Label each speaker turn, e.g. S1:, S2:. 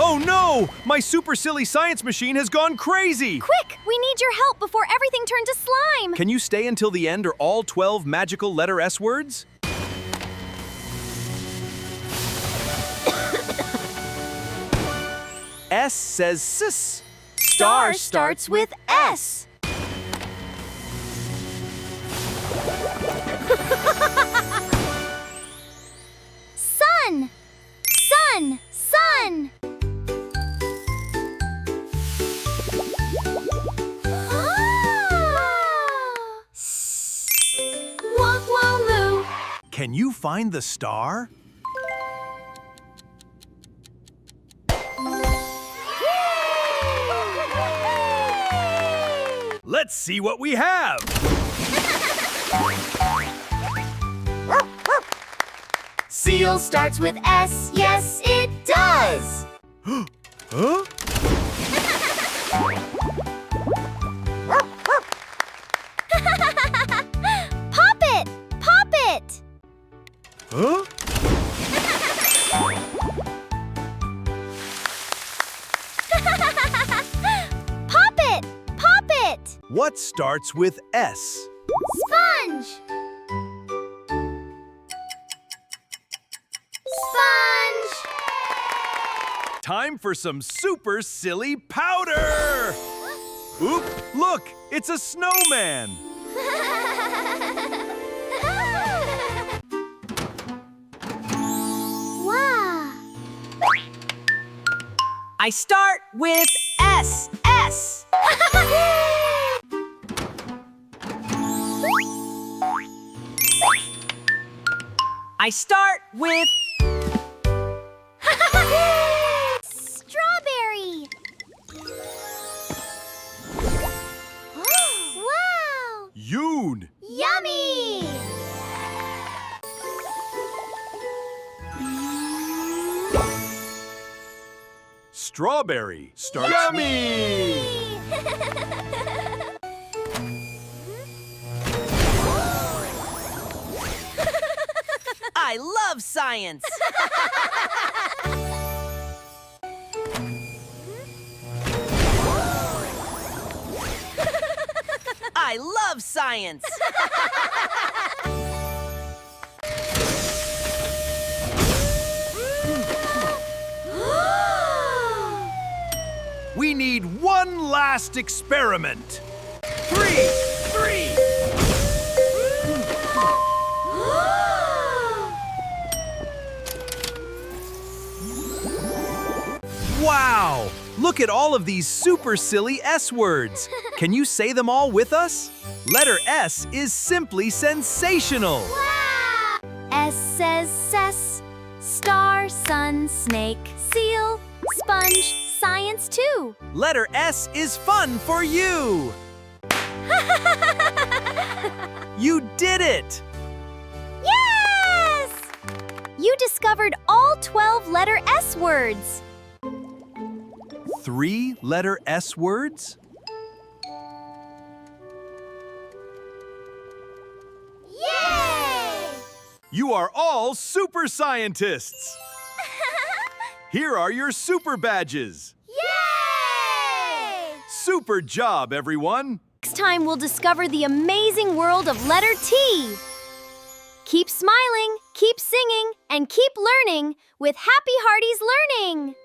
S1: Oh no! My super silly science machine has gone crazy!
S2: Quick! We need your help before everything turns to slime!
S1: Can you stay until the end or all 12 magical letter S words? S says sis.
S2: Star starts with S. Sun! Sun! Sun! Wonk wonk moo.
S1: Can you find the star? Let's see what we have!
S2: Seal starts with S, yes it does!
S1: Huh?
S2: Pop it! Pop it!
S1: Huh?
S2: Pop it! Pop it!
S1: What starts with S?
S2: Sponge! Sponge!
S1: Time for some super silly powder! Oop, look, it's a snowman!
S2: Wow!
S3: I start with S. S. I start with
S2: Strawberry! Wow!
S1: Yoon!
S2: Yummy!
S1: Strawberry starts.
S2: Yummy!
S3: I love science. I love science.
S1: We need one last experiment. Three. Wow! Look at all of these super silly S words. Can you say them all with us? Letter S is simply sensational.
S2: Wow! S says cess, star, sun, snake, seal, sponge, science too.
S1: Letter S is fun for you. You did it!
S2: Yes! You discovered all 12 letter S words.
S1: 3 letter S words?
S2: Yay!
S1: You are all super scientists! Here are your super badges.
S2: Yay!
S1: Super job, everyone!
S2: Next time we'll discover the amazing world of letter T. Keep smiling, keep singing, and keep learning with Happy Hearties Learning!